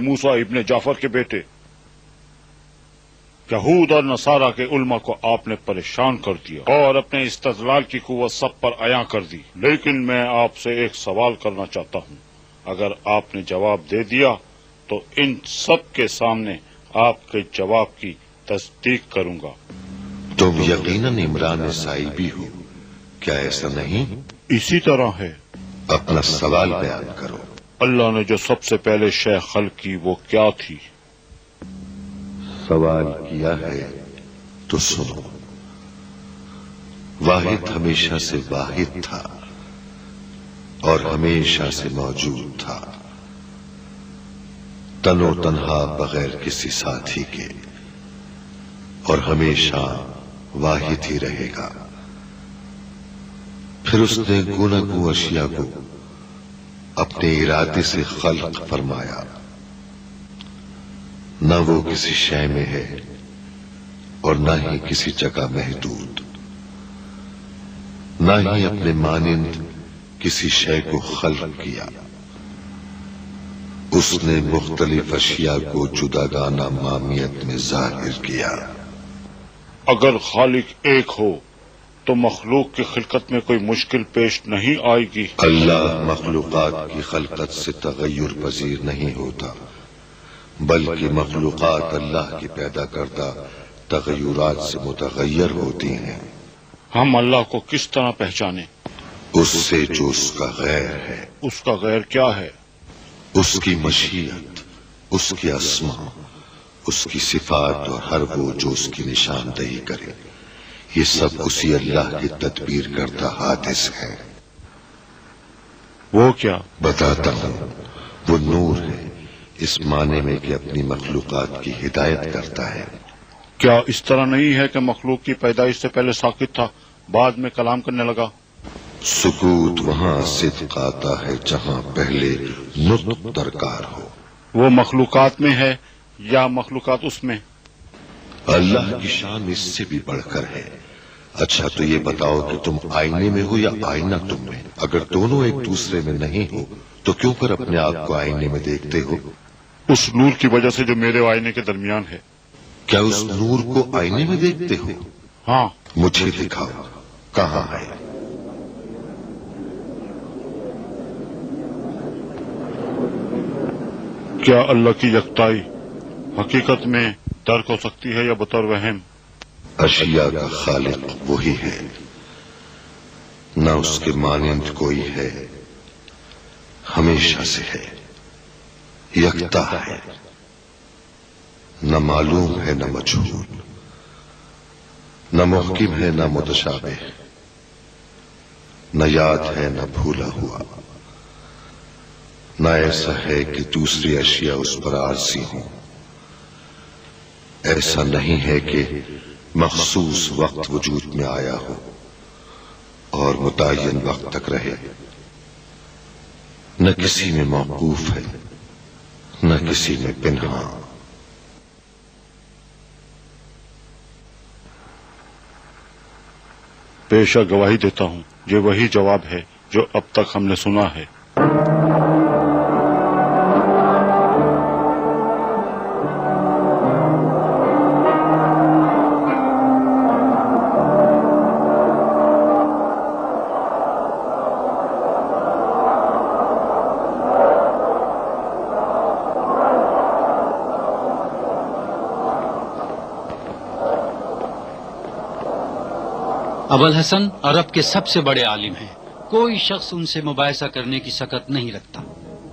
موسیٰ ابن جعفر کے بیٹے، یہود اور نصارہ کے علماء کو آپ نے پریشان کر دیا اور اپنے استدلال کی قوت سب پر عیاں کر دی، لیکن میں آپ سے ایک سوال کرنا چاہتا ہوں۔ اگر آپ نے جواب دے دیا تو ان سب کے سامنے آپ کے جواب کی تصدیق کروں گا۔ تم یقیناً عمران صاحبی ہو، کیا ایسا نہیں؟ اسی طرح ہے۔ اپنا سوال بیان کرو۔ اللہ نے جو سب سے پہلے شے خلق کی وہ کیا تھی؟ سوال کیا ہے تو سنو۔ واحد ہمیشہ سے واحد تھا اور ہمیشہ سے موجود تھا، تن و تنہا بغیر کسی ساتھی کے، اور ہمیشہ واحد ہی رہے گا۔ پھر اس نے گناگوں اشیاء کو اپنے ارادے سے خلق فرمایا، نہ وہ کسی شے میں ہے اور نہ ہی کسی جگہ محدود، نہ ہی اپنے مانند کسی شے کو خلق کیا۔ اس نے مختلف اشیاء کو جداگانہ مامیت میں ظاہر کیا۔ اگر خالق ایک ہو تو مخلوق کی خلقت میں کوئی مشکل پیش نہیں آئے گی۔ اللہ مخلوقات کی خلقت سے تغیر پذیر نہیں ہوتا، بلکہ مخلوقات اللہ کی پیدا کردہ تغیرات سے متغیر ہوتی ہیں۔ ہم اللہ کو کس طرح پہچانیں؟ اس سے جو اس کا غیر ہے۔ اس کا غیر کیا ہے؟ اس کی مشیت، اس کی اسماء، اس کی صفات اور ہر وہ جو اس کی نشاندہی کرے، یہ سب اسی اللہ کی تدبیر کردہ حادث ہے۔ وہ کیا؟ بتاتا ہوں، وہ نور ہے، اس معنی میں کہ اپنی مخلوقات کی ہدایت کرتا ہے۔ کیا اس طرح نہیں ہے کہ مخلوق کی پیدائش سے پہلے ساکت تھا، بعد میں کلام کرنے لگا؟ سکوت وہاں صدق آتا ہے جہاں پہلے نطق درکار ہو۔ وہ مخلوقات میں ہے یا مخلوقات اس میں؟ اللہ کی شان اس سے بھی بڑھ کر ہے۔ اچھا تو یہ بتاؤ کہ تم آئینے میں ہو یا آئینہ تم میں؟ اگر دونوں ایک دوسرے میں نہیں ہو تو کیوں کر اپنے آپ کو آئینے میں دیکھتے ہو؟ اس نور کی وجہ سے جو میرے آئینے کے درمیان ہے۔ کیا اس نور کو آئینے میں دیکھتے ہو؟ ہاں۔ مجھے دکھاؤ، کہاں ہے؟ کیا اللہ کی یکتائی حقیقت میں درک ہو سکتی ہے یا بطور وہم؟ اشیاء کا خالق وہی ہے، نہ اس کے مانند کوئی ہے، ہمیشہ سے ہے، یکتا ہے، نہ معلوم ہے نہ مجہول، نہ محکم ہے نہ متشابہ، نہ یاد ہے نہ بھولا ہوا، نہ ایسا ہے کہ دوسری اشیاء اس پر عارضی ہوں، ایسا نہیں ہے کہ مخصوص وقت وجود میں آیا ہو اور متعین وقت تک رہے، نہ کسی میں موقوف ہے نہ کسی میں پنہاں۔ پیشہ گواہی دیتا ہوں، یہ وہی جواب ہے جو اب تک ہم نے سنا ہے۔ ابوالحسن عرب کے سب سے بڑے عالم ہیں، کوئی شخص ان سے مباحثہ کرنے کی سکت نہیں رکھتا۔